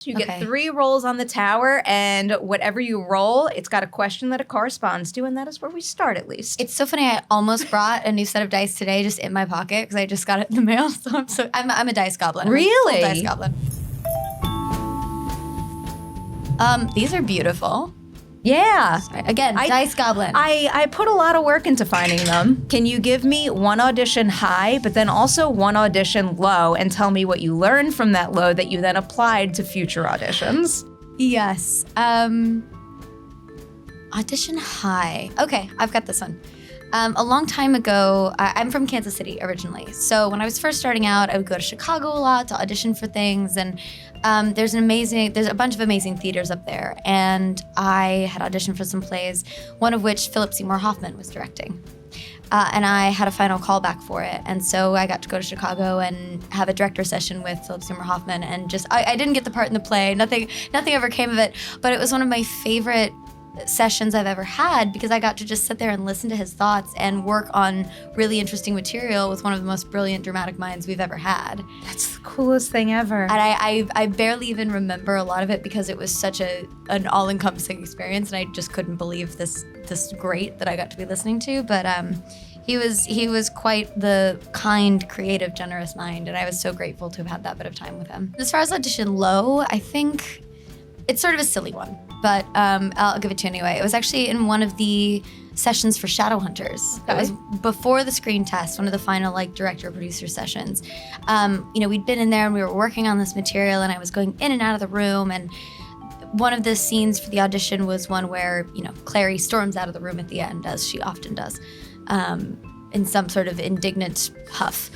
You get 3 rolls on the tower, and whatever you roll, it's got a question that it corresponds to, and that is where we start at least. It's so funny. I almost brought a new set of dice today, just in my pocket, because I just got it in the mail. So I'm a dice goblin. Really? I'm a full dice goblin. These are beautiful. Yeah. Again, dice goblin. I put a lot of work into finding them. Can you give me 1 audition high, but then also 1 audition low, and tell me what you learned from that low that you then applied to future auditions? Yes. Audition high. Okay, I've got this one. A long time ago, I'm from Kansas City originally. So when I was first starting out, I would go to Chicago a lot to audition for things. And there's a bunch of amazing theaters up there. And I had auditioned for some plays, one of which Philip Seymour Hoffman was directing. And I had a final callback for it. And so I got to go to Chicago and have a director session with Philip Seymour Hoffman. And just, I didn't get the part in the play. Nothing ever came of it. But it was one of my favorite sessions I've ever had, because I got to just sit there and listen to his thoughts and work on really interesting material with one of the most brilliant dramatic minds we've ever had. That's the coolest thing ever. And I barely even remember a lot of it because it was such an all-encompassing experience, and I just couldn't believe this great that I got to be listening to. But he was quite the kind, creative, generous mind, and I was so grateful to have had that bit of time with him. As far as audition low, I think it's sort of a silly one, but I'll give it to you anyway. It was actually in one of the sessions for Shadowhunters. It was before the screen test, one of the final director-producer sessions. We'd been in there and we were working on this material, and I was going in and out of the room, and one of the scenes for the audition was one where, Clary storms out of the room at the end, as she often does, in some sort of indignant huff.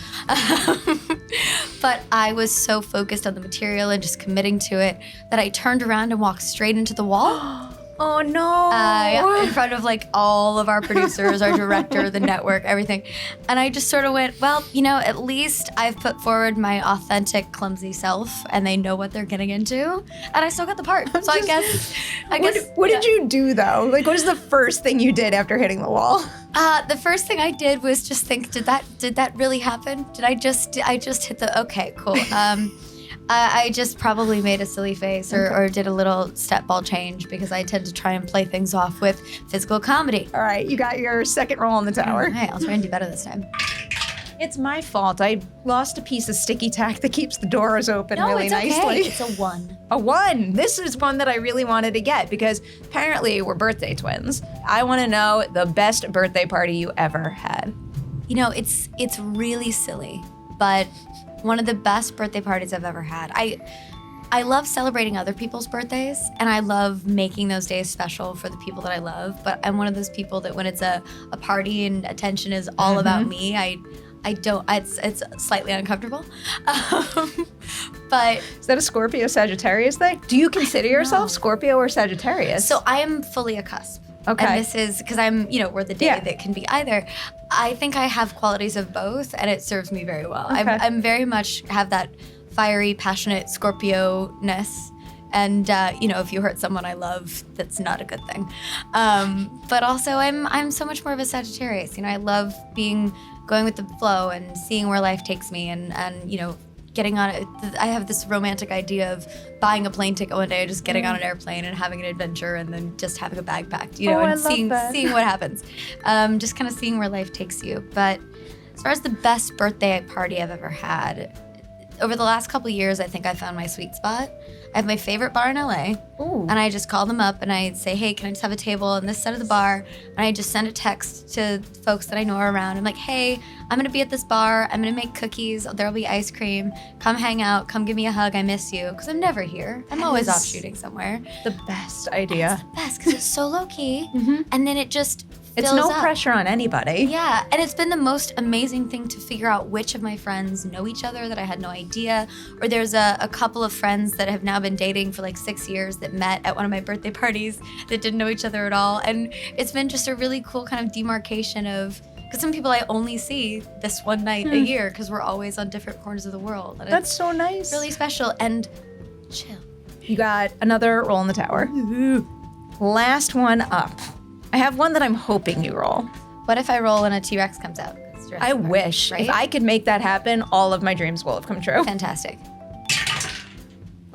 But I was so focused on the material and just committing to it that I turned around and walked straight into the wall. Oh no! In front of all of our producers, our director, the network, everything. And I just sort of went, well, at least I've put forward my authentic, clumsy self, and they know what they're getting into. And I still got the part. So I guess. What did you do though? What was the first thing you did after hitting the wall? The first thing I did was just think, did that really happen? Did I just hit the, okay, cool. I just probably made a silly face or did a little step ball change, because I tend to try and play things off with physical comedy. All right, you got your second roll on the tower. Hey, I'll try and do better this time. It's my fault. I lost a piece of sticky tack that keeps the doors open really nicely. No, it's okay. It's a 1. A 1. This is one that I really wanted to get, because apparently we're birthday twins. I want to know the best birthday party you ever had. It's really silly, but one of the best birthday parties I've ever had. I love celebrating other people's birthdays, and I love making those days special for the people that I love, but I'm one of those people that when it's a party and attention is all about me, it's slightly uncomfortable. But is that a Scorpio Sagittarius thing? Do you consider yourself Scorpio or Sagittarius? So I am fully a cusp. Okay. And this is because we're the day that can be either. I think I have qualities of both, and it serves me very well. Okay. I'm very much have that fiery, passionate Scorpio-ness. And if you hurt someone I love, that's not a good thing. But also, I'm so much more of a Sagittarius. I love going with the flow and seeing where life takes me, and getting on it. I have this romantic idea of buying a plane ticket one day, just getting on an airplane and having an adventure, and then just having a bag packed, and seeing what happens. Just kind of seeing where life takes you. But as far as the best birthday party I've ever had, over the last couple of years, I think I found my sweet spot. I have my favorite bar in LA, and I just call them up and I say, hey, can I just have a table on this side of the bar? And I just send a text to folks that I know are around. I'm like, hey, I'm gonna be at this bar. I'm gonna make cookies. There'll be ice cream. Come hang out. Come give me a hug. I miss you. Because I'm never here. I'm always off shooting somewhere. The best idea. It's the best because it's so low key, and then it just It's no pressure on anybody. Yeah, and it's been the most amazing thing to figure out which of my friends know each other that I had no idea. Or there's a couple of friends that have now been dating for 6 years that met at one of my birthday parties that didn't know each other at all. And it's been just a really cool kind of demarcation of, because some people I only see this one night a year because we're always on different corners of the world. And that's so nice. Really special and chill. You got another roll in the tower. Last one up. I have one that I'm hoping you roll. What if I roll when a T-Rex comes out? I wish. Right? If I could make that happen, all of my dreams will have come true. Fantastic.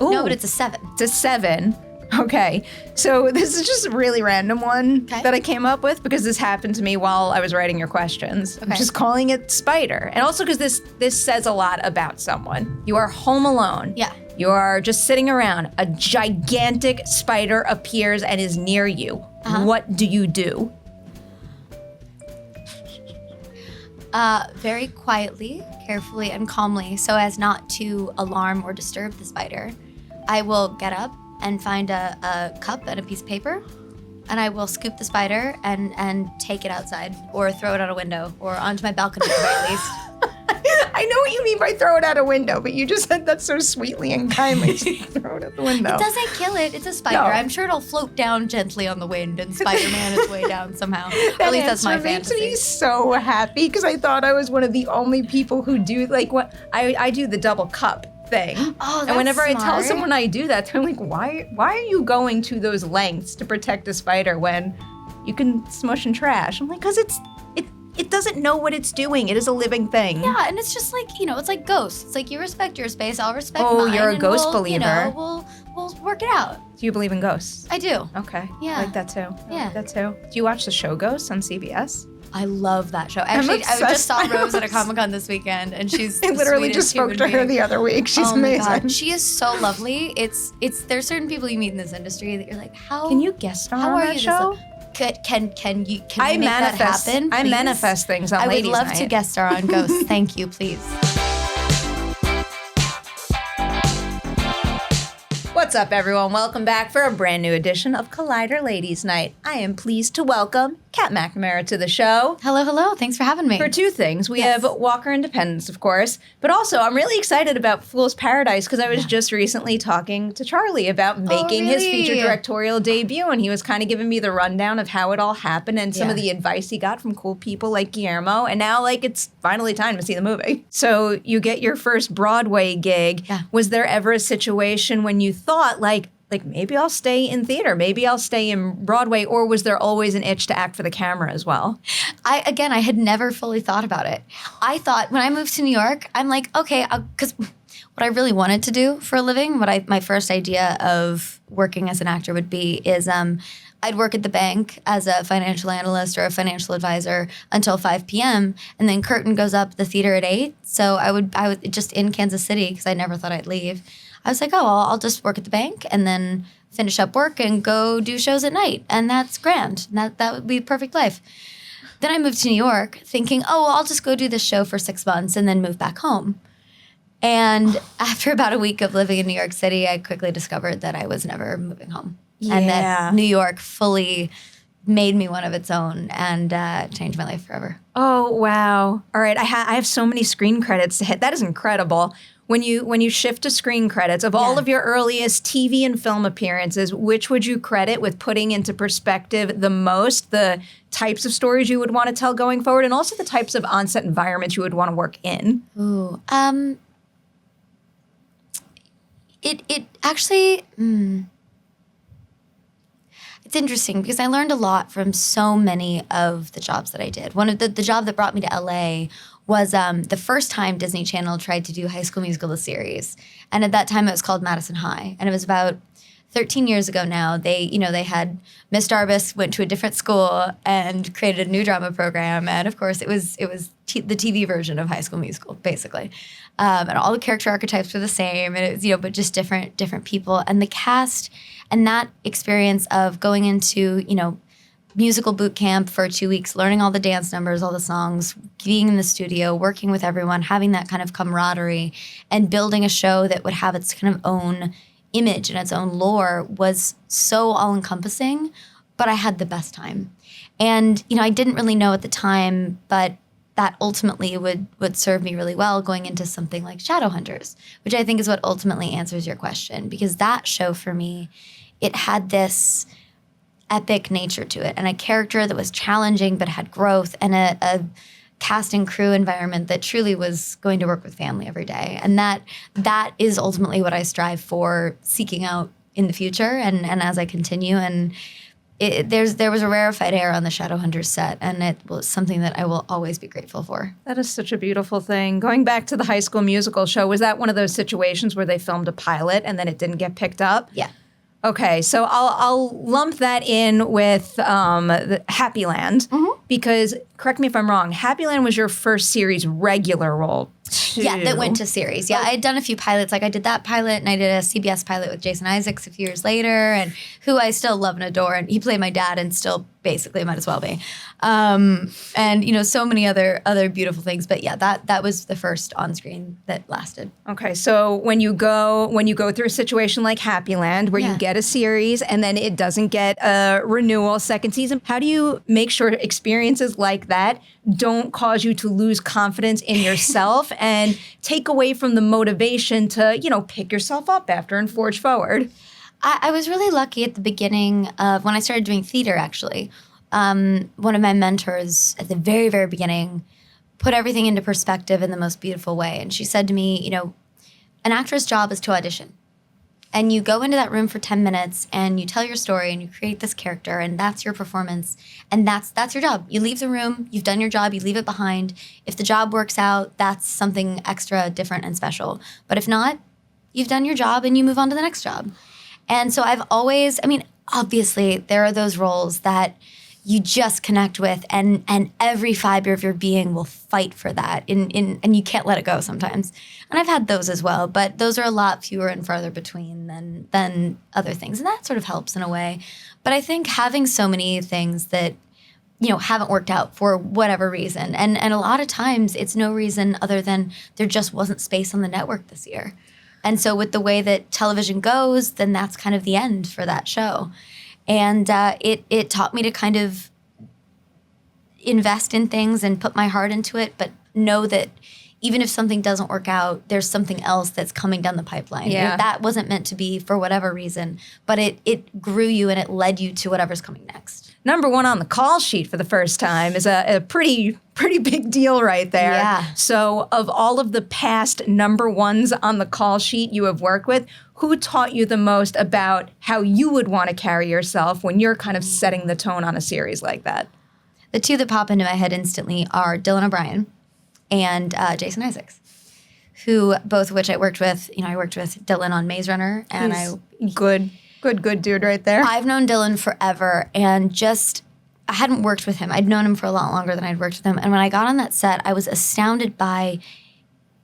Ooh. No, but it's a 7. It's a 7. Okay, so this is just a really random one that I came up with because this happened to me while I was writing your questions. I'm just calling it spider. And also because this says a lot about someone. You are home alone. Yeah. You are just sitting around. A gigantic spider appears and is near you. What do you do? Very quietly, carefully, and calmly, so as not to alarm or disturb the spider, I will get up and find a cup and a piece of paper, and I will scoop the spider and take it outside or throw it out a window or onto my balcony at the very least. I know what you mean by throw it out a window, but you just said that so sweetly and kindly. Throw it out the window. It doesn't kill it. It's a spider. No. I'm sure it'll float down gently on the wind and Spider-Man its way down somehow. Or at least that's my fantasy. Makes me so happy because I thought I was one of the only people who do what I do the double cup thing. Oh, that's and whenever smart. I tell someone I do that, they're like, why are you going to those lengths to protect a spider when you can smush and trash? I'm like, because it doesn't know what it's doing. It is a living thing. Yeah, and it's just like, it's like ghosts. It's like you respect your space, I'll respect mine. Oh, you're a and ghost we'll, believer. We'll work it out. Do you believe in ghosts? I do. Okay. Yeah. I like that too. Yeah. Like that too. Do you watch the show Ghosts on CBS? I love that show. Actually, I just saw Rose at a Comic-Con this weekend, and she's I literally just spoke to her the other week. She's amazing. My God. She is so lovely. It's there's certain people you meet in this industry that you're like, how Can you guest star how on are that you show? Can you make that happen? I please? manifest things on I would Ladies' love Night. to guest star on Ghosts. Thank you, please. What's up, everyone? Welcome back for a brand new edition of Collider Ladies' Night. I am pleased to welcome Kat McNamara to the show. Hello. Thanks for having me. For two things. We have Walker Independence, of course, but also I'm really excited about Fool's Paradise because I was just recently talking to Charlie about making his feature directorial debut, and he was kind of giving me the rundown of how it all happened and some of the advice he got from cool people like Guillermo, and now it's finally time to see the movie. So you get your first Broadway gig. Yeah. Was there ever a situation when you thought like maybe I'll stay in theater, maybe I'll stay in Broadway, or was there always an itch to act for the camera as well? I had never fully thought about it. I thought when I moved to New York, I'm like, okay, because what I really wanted to do for a living, my first idea of working as an actor would be is I'd work at the bank as a financial analyst or a financial advisor until 5 p.m. and then curtain goes up the theater at 8. So I would just in Kansas City because I never thought I'd leave. I was like, oh, I'll just work at the bank and then finish up work and go do shows at night. And that's grand. That would be a perfect life. Then I moved to New York thinking, oh, well, I'll just go do this show for 6 months and then move back home. And after about a week of living in New York City, I quickly discovered that I was never moving home. Yeah. And that New York fully made me one of its own and changed my life forever. Oh, wow. All right. I have so many screen credits to hit. That is incredible. When you shift to screen credits, of all of your earliest TV and film appearances, which would you credit with putting into perspective the most, the types of stories you would want to tell going forward, and also the types of on-set environments you would want to work in? Ooh. It actually... It's interesting because I learned a lot from so many of the jobs that I did. One of the job that brought me to LA was the first time Disney Channel tried to do High School Musical, the series. And at that time it was called Madison High. And it was about 13 years ago now. They had Miss Darbus went to a different school and created a new drama program. And of course it was the TV version of High School Musical, basically. And all the character archetypes were the same, and it was, but just different people. And the cast and that experience of going into, musical boot camp for 2 weeks, learning all the dance numbers, all the songs, being in the studio, working with everyone, having that kind of camaraderie, and building a show that would have its kind of own image and its own lore was so all-encompassing, but I had the best time. And, I didn't really know at the time, but that ultimately would serve me really well going into something like Shadowhunters, which I think is what ultimately answers your question, because that show for me, it had this epic nature to it and a character that was challenging but had growth, and a cast and crew environment that truly was going to work with family every day. And that is ultimately what I strive for, seeking out in the future and as I continue. And there was a rarefied air on the Shadowhunters set, and it was something that I will always be grateful for. That is such a beautiful thing. Going back to the High School Musical show, was that one of those situations where they filmed a pilot and then it didn't get picked up? Yeah. Okay, so I'll lump that in with the Happy Land because, correct me if I'm wrong, Happy Land was your first series regular role. Yeah, that went to series. Yeah, I had done a few pilots. Like I did that pilot, and I did a CBS pilot with Jason Isaacs a few years later, and who I still love and adore. And he played my dad, and still basically might as well be. And you know, so many other beautiful things. But yeah, that was the first on screen that lasted. Okay, so when you go through a situation like Happy Land, where you get a series and then it doesn't get a renewal second season, how do you make sure experiences like that don't cause you to lose confidence in yourself and take away from the motivation to, you know, pick yourself up after and forge forward? I was really lucky at the beginning of when I started doing theater, actually. One of my mentors at the very, very beginning put everything into perspective in the most beautiful way. And she said to me, you know, an actor's job is to audition. And you go into that room for 10 minutes and you tell your story and you create this character and that's your performance. And that's your job. You leave the room, you've done your job, you leave it behind. If the job works out, that's something extra, different, and special. But if not, you've done your job and you move on to the next job. And so I've always, I mean, obviously there are those roles that you just connect with and every fiber of your being will fight for that and you can't let it go sometimes. And I've had those as well, but those are a lot fewer and farther between than other things. And that sort of helps in a way. But I think having so many things that, you know, haven't worked out for whatever reason. And a lot of times it's no reason other than there just wasn't space on the network this year. And so with the way that television goes, then that's kind of the end for that show. And it taught me to kind of invest in things and put my heart into it, but know that even if something doesn't work out, there's something else that's coming down the pipeline. Yeah. That wasn't meant to be for whatever reason, but it grew you and it led you to whatever's coming next. Number one on the call sheet for the first time is a pretty big deal right there. Yeah. So of all of the past number ones on the call sheet you have worked with, who taught you the most about how you would want to carry yourself when you're kind of setting the tone on a series like that? The two that pop into my head instantly are Dylan O'Brien and Jason Isaacs, who both of which I worked with. You know, I worked with Dylan on Maze Runner, and He's good dude right there. I've known Dylan forever, and I hadn't worked with him. I'd known him for a lot longer than I'd worked with him. And when I got on that set, I was astounded by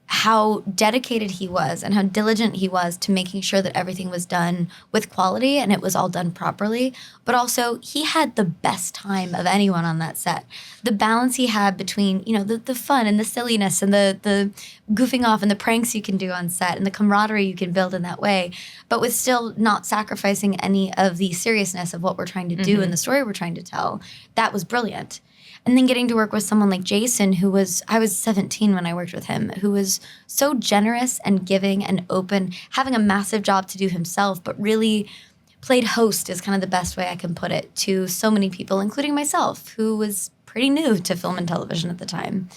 how dedicated he was and how diligent he was to making sure that everything was done with quality and it was all done properly. But also, he had the best time of anyone on that set. The balance he had between, you know, the fun and the silliness and the goofing off and the pranks you can do on set and the camaraderie you can build in that way, but with still not sacrificing any of the seriousness of what we're trying to do and the story we're trying to tell. That was brilliant. And then getting to work with someone like Jason, I was 17 when I worked with him, who was so generous and giving and open, having a massive job to do himself, but really played host is kind of the best way I can put it to so many people, including myself, who was pretty new to film and television at the time.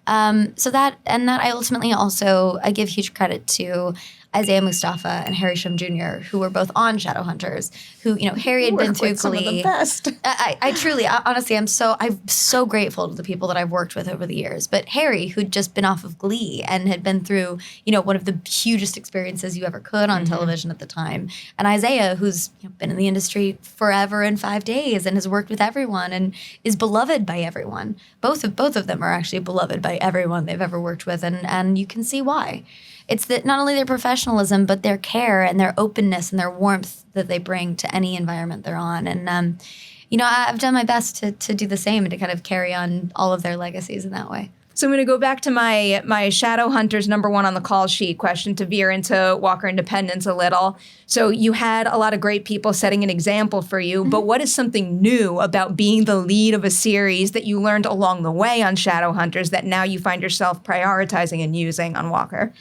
So that I ultimately also, I give huge credit to Isaiah Mustafa and Harry Shum Jr., who were both on Shadowhunters, who, you know, Harry had been through Glee. Some of the best. I truly, honestly, I'm so grateful to the people that I've worked with over the years. But Harry, who'd just been off of Glee and had been through, you know, one of the hugest experiences you ever could on television at the time. And Isaiah, who's, you know, been in the industry forever in 5 days and has worked with everyone and is beloved by everyone. Both of them are actually beloved by everyone they've ever worked with, and you can see why. It's that not only their professionalism, but their care and their openness and their warmth that they bring to any environment they're on. And, you know, I've done my best to do the same and to kind of carry on all of their legacies in that way. So I'm going to go back to my Shadowhunters number one on the call sheet question to veer into Walker Independence a little. So you had a lot of great people setting an example for you, but what is something new about being the lead of a series that you learned along the way on Shadowhunters that now you find yourself prioritizing and using on Walker?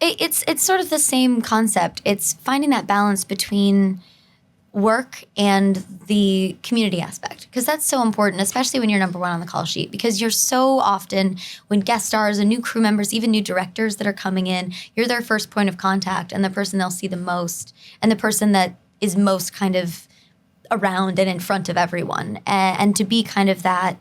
It's sort of the same concept. It's finding that balance between work and the community aspect, because that's so important, especially when you're number one on the call sheet, because you're so often, when guest stars and new crew members, even new directors that are coming in, you're their first point of contact and the person they'll see the most and the person that is most kind of around and in front of everyone, and to be kind of that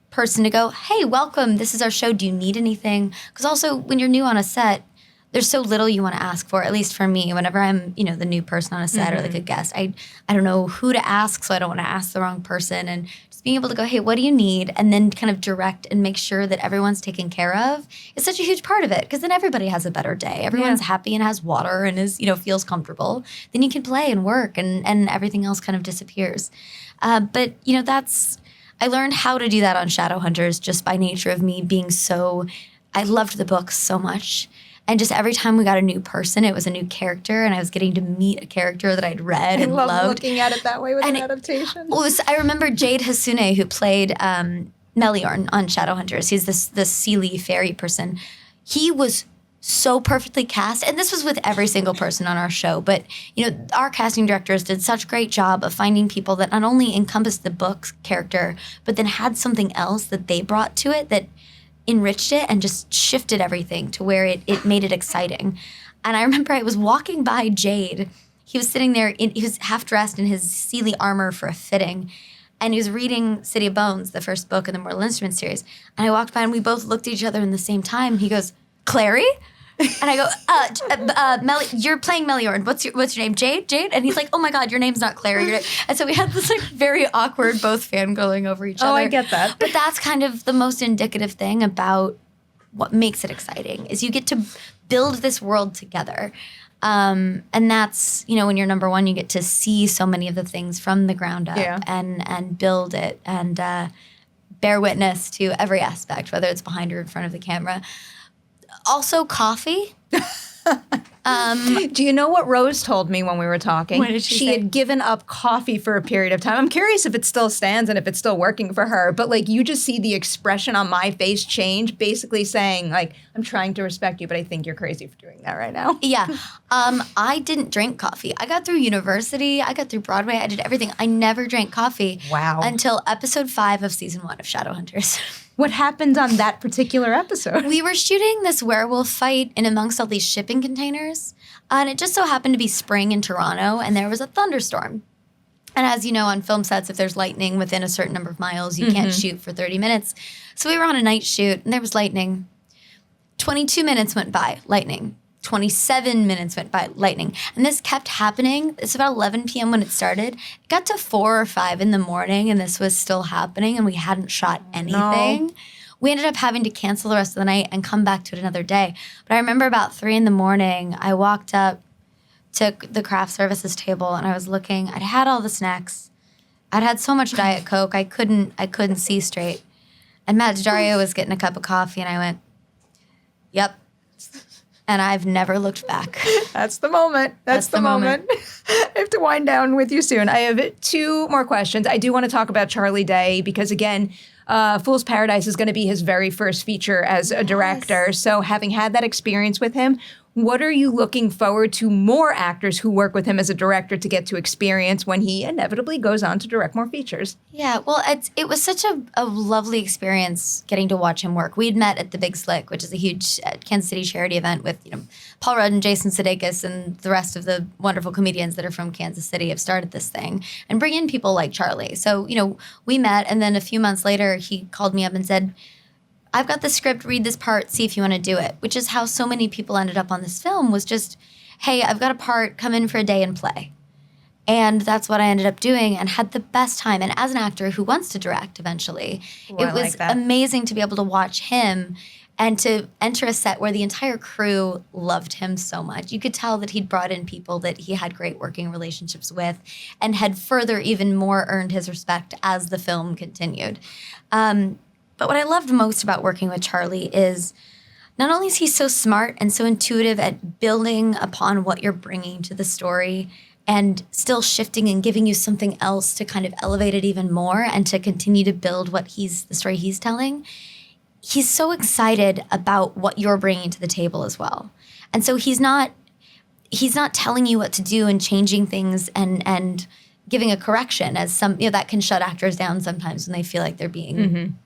person to go, hey, welcome, this is our show, do you need anything? Because also when you're new on a set, there's so little you want to ask for, at least for me. Whenever I'm, the new person on a set or like a guest, I don't know who to ask, so I don't want to ask the wrong person. And just being able to go, hey, what do you need? And then kind of direct and make sure that everyone's taken care of is such a huge part of it, because then everybody has a better day. Everyone's happy and has water and is, feels comfortable. Then you can play and work and everything else kind of disappears. But, I learned how to do that on Shadowhunters just by nature of me being I loved the books so much. And just every time we got a new person, it was a new character, and I was getting to meet a character that I'd read and loved. I love looking at it that way with an adaptation. I remember Jade Hasune, who played Meliorn on Shadowhunters. He's this Sealy fairy person. He was so perfectly cast, and this was with every single person on our show, but our casting directors did such a great job of finding people that not only encompassed the book's character, but then had something else that they brought to it that enriched it and just shifted everything to where it made it exciting. And I remember I was walking by Jade. He was sitting there, he was half dressed in his Sealy armor for a fitting, and he was reading City of Bones, the first book in the Mortal Instruments series. And I walked by and we both looked at each other in the same time. He goes, Clary? And I go, you're playing Meliorn. What's your name? Jade? And he's like, oh my God, your name's not Clary. And so we had this very awkward both fangirling over each other. Oh, I get that. But that's kind of the most indicative thing about what makes it exciting is you get to build this world together. And that's, when you're number one, you get to see so many of the things from the ground up and build it and bear witness to every aspect, whether it's behind or in front of the camera. Also, coffee. Do you know what Rose told me when we were talking? What did she say? Had given up coffee for a period of time. I'm curious if it still stands and if it's still working for her. But you just see the expression on my face change, basically saying I'm trying to respect you, but I think you're crazy for doing that right now. Yeah. I didn't drink coffee. I got through university. I got through Broadway. I did everything. I never drank coffee. Wow. Until episode 5 of season 1 of Shadowhunters. What happened on that particular episode? We were shooting this werewolf fight in amongst all these shipping containers, and it just so happened to be spring in Toronto, and there was a thunderstorm. And as you know, on film sets, if there's lightning within a certain number of miles, you can't shoot for 30 minutes. So we were on a night shoot, and there was lightning. 22 minutes went by, lightning. 27 minutes went by, lightning. And this kept happening. It's about 11 p.m. when it started. It got to 4 or 5 in the morning, and this was still happening, and we hadn't shot anything. No. We ended up having to cancel the rest of the night and come back to it another day. But I remember about 3 in the morning, I walked up to the craft services table, and I was looking. I'd had all the snacks. I'd had so much Diet Coke, I couldn't see straight. And Matt DiDario was getting a cup of coffee, and I went, yep. And I've never looked back. That's the moment. That's the moment. I have to wind down with you soon. I have 2 more questions. I do want to talk about Charlie Day because, again, Fool's Paradise is going to be his very first feature as a director. So having had that experience with him, what are you looking forward to more actors who work with him as a director to get to experience when he inevitably goes on to direct more features? Yeah, well, it was such a lovely experience getting to watch him work. We'd met at the Big Slick, which is a huge Kansas City charity event with Paul Rudd and Jason Sudeikis and the rest of the wonderful comedians that are from Kansas City have started this thing and bring in people like Charlie. So, we met, and then a few months later, he called me up and said, I've got the script, read this part, see if you want to do it, which is how so many people ended up on this film was just, hey, I've got a part, come in for a day and play. And that's what I ended up doing and had the best time. And as an actor who wants to direct eventually, it was amazing to be able to watch him and to enter a set where the entire crew loved him so much. You could tell that he'd brought in people that he had great working relationships with and had further even more earned his respect as the film continued. But what I loved most about working with Charlie is not only is he so smart and so intuitive at building upon what you're bringing to the story and still shifting and giving you something else to kind of elevate it even more and to continue to build the story he's telling, he's so excited about what you're bringing to the table as well. And so he's not telling you what to do and changing things and giving a correction as some, that can shut actors down sometimes when they feel like they're being,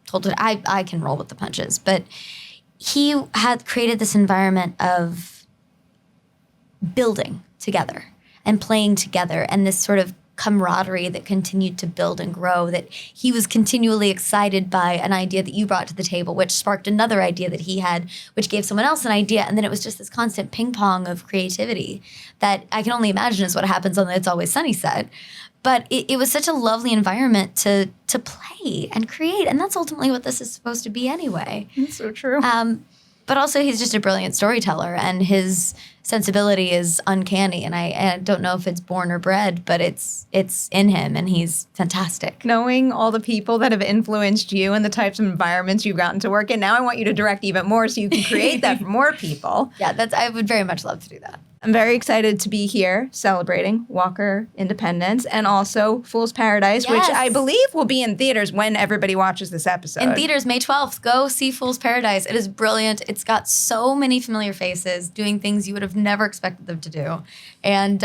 told to, I can roll with the punches. But he had created this environment of building together and playing together and this sort of camaraderie that continued to build and grow, that he was continually excited by an idea that you brought to the table, which sparked another idea that he had, which gave someone else an idea. And then it was just this constant ping pong of creativity that I can only imagine is what happens on the It's Always Sunny set. But it was such a lovely environment to play and create. And that's ultimately what this is supposed to be anyway. That's so true. But also he's just a brilliant storyteller, and his sensibility is uncanny. And I don't know if it's born or bred, but it's in him, and he's fantastic. Knowing all the people that have influenced you and the types of environments you've gotten to work in, now I want you to direct even more so you can create that for more people. Yeah, I would very much love to do that. I'm very excited to be here celebrating Walker Independence and also Fool's Paradise, Yes. which I believe will be in theaters when everybody watches this episode. In theaters, May 12th, go see Fool's Paradise. It is brilliant. It's got so many familiar faces doing things you would have never expected them to do. And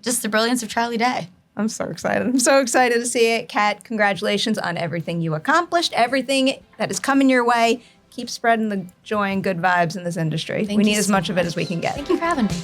just the brilliance of Charlie Day. I'm so excited. I'm so excited to see it. Kat, congratulations on everything you accomplished, everything that is coming your way. Keep spreading the joy and good vibes in this industry. We need as much of it as we can get. Thank you for having me.